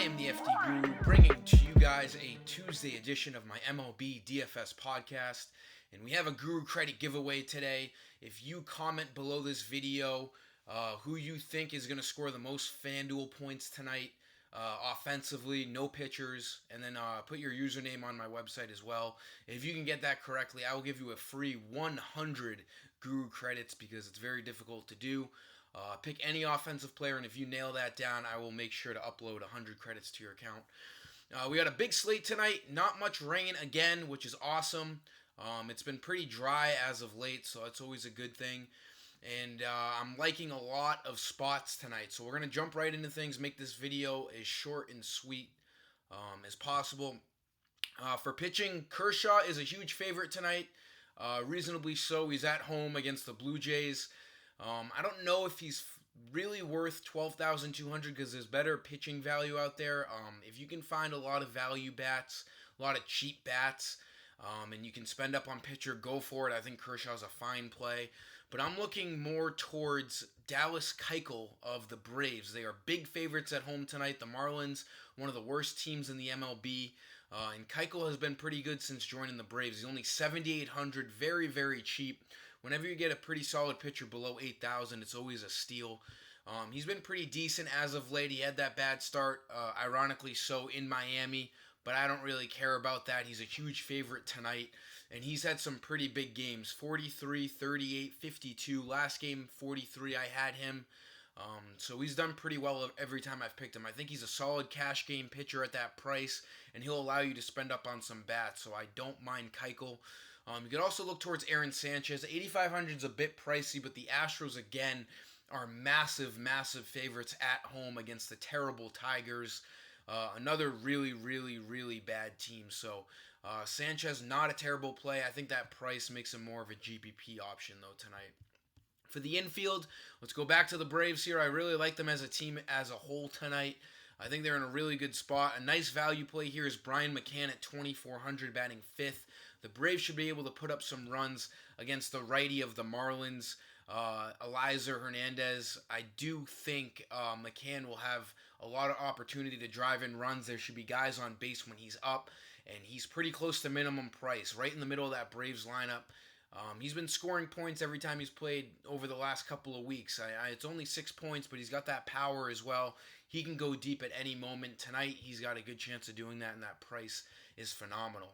am the FD Guru, bringing to you guys a Tuesday edition of my MLB DFS podcast, and we have a Guru credit giveaway today. If you comment below this video who you think is going to score the most FanDuel points tonight, offensively, no pitchers, and then put your username on my website as well. If you can get that correctly, I will give you a free 100 Guru credits because it's very difficult to do. Pick any offensive player, and if you nail that down, I will make sure to upload 100 credits to your account. We got a big slate tonight. Not much rain again, which is awesome. It's been pretty dry as of late, so it's always a good thing. And I'm liking a lot of spots tonight. So we're going to jump right into things, make this video as short and sweet as possible. For pitching, Kershaw is a huge favorite tonight. Reasonably so. He's at home against the Blue Jays. I don't know if he's really worth $12,200 because there's better pitching value out there. If you can find a lot of value bats, a lot of cheap bats, and you can spend up on pitcher, go for it. I think Kershaw's a fine play. But I'm looking more towards Dallas Keuchel of the Braves. They are big favorites at home tonight. The Marlins, one of the worst teams in the MLB. And Keuchel has been pretty good since joining the Braves. He's only $7,800, very, very cheap. Whenever you get a pretty solid pitcher below $8,000, it's always a steal. He's been pretty decent as of late. He had that bad start, ironically so, in Miami, but I don't really care about that. He's a huge favorite tonight, and he's had some pretty big games, 43, 38, 52. Last game, 43, I had him. So he's done pretty well every time I've picked him. I think he's a solid cash game pitcher at that price, and he'll allow you to spend up on some bats, so I don't mind Keuchel. You could also look towards Aaron Sanchez. 8,500 is a bit pricey, but the Astros, again, are massive, massive favorites at home against the terrible Tigers. Another really, really, really bad team. So Sanchez, not a terrible play. I think that price makes him more of a GPP option, though, tonight. For the infield, let's go back to the Braves here. I really like them as a team as a whole tonight. I think they're in a really good spot. A nice value play here is Brian McCann at 2,400, batting fifth. The Braves should be able to put up some runs against the righty of the Marlins, Eliza Hernandez. I do think McCann will have a lot of opportunity to drive in runs. There should be guys on base when he's up, and he's pretty close to minimum price, right in the middle of that Braves lineup. He's been scoring points every time he's played over the last couple of weeks. It's only 6 points, but he's got that power as well. He can go deep at any moment. Tonight, he's got a good chance of doing that, and that price is phenomenal.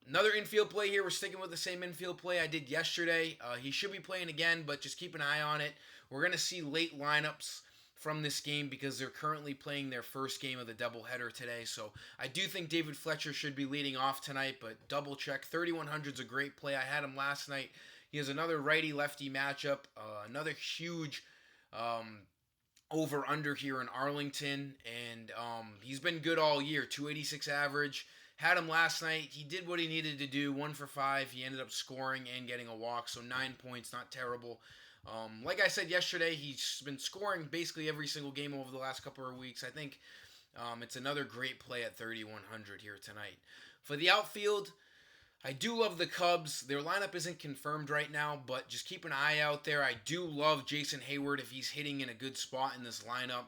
Another infield play here. We're sticking with the same infield play I did yesterday. He should be playing again, but just keep an eye on it. We're going to see late lineups from this game because they're currently playing their first game of the doubleheader today. So I do think David Fletcher should be leading off tonight, but double check. 3,100 is a great play. I had him last night. He has another righty-lefty matchup. Another huge over-under here in Arlington, and he's been good all year. 286 average. Had him last night. He did what he needed to do. 1 for 5. He ended up scoring and getting a walk, so 9 points, not terrible. Like I said yesterday, he's been scoring basically every single game over the last couple of weeks. I think it's another great play at 3,100 here tonight. For the outfield, I do love the Cubs. Their lineup isn't confirmed right now, but just keep an eye out there. I do love Jason Hayward if he's hitting in a good spot in this lineup.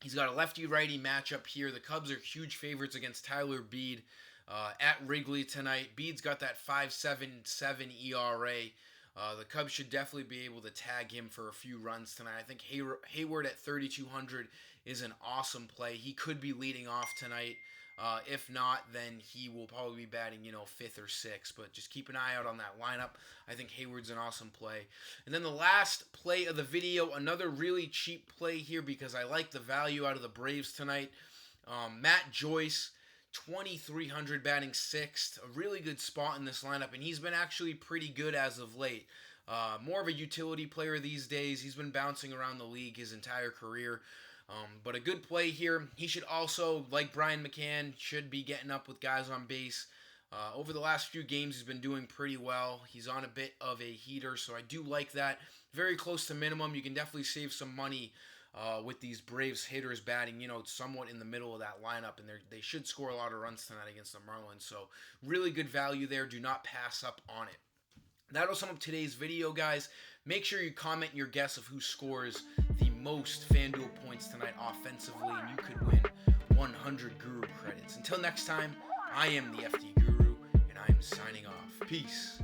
He's got a lefty-righty matchup here. The Cubs are huge favorites against Tyler Beede at Wrigley tonight. Bede's got that 5.77 ERA. The Cubs should definitely be able to tag him for a few runs tonight. I think Hayward at 3,200 is an awesome play. He could be leading off tonight. If not, then he will probably be batting, 5th or 6th. But just keep an eye out on that lineup. I think Hayward's an awesome play. And then the last play of the video, another really cheap play here because I like the value out of the Braves tonight. Matt Joyce, 2,300, batting 6th. A really good spot in this lineup, and he's been actually pretty good as of late. More of a utility player these days. He's been bouncing around the league his entire career. But a good play here. He should also, like Brian McCann, should be getting up with guys on base. Over the last few games, he's been doing pretty well. He's on a bit of a heater, so I do like that. Very close to minimum. You can definitely save some money with these Braves hitters batting, somewhat in the middle of that lineup, and they should score a lot of runs tonight against the Marlins. So really good value there. Do not pass up on it. That'll sum up today's video, guys. Make sure you comment your guess of who scores the most FanDuel points tonight offensively, and you could win 100 Guru credits. Until next time, I am the FD Guru, and I'm signing off. Peace.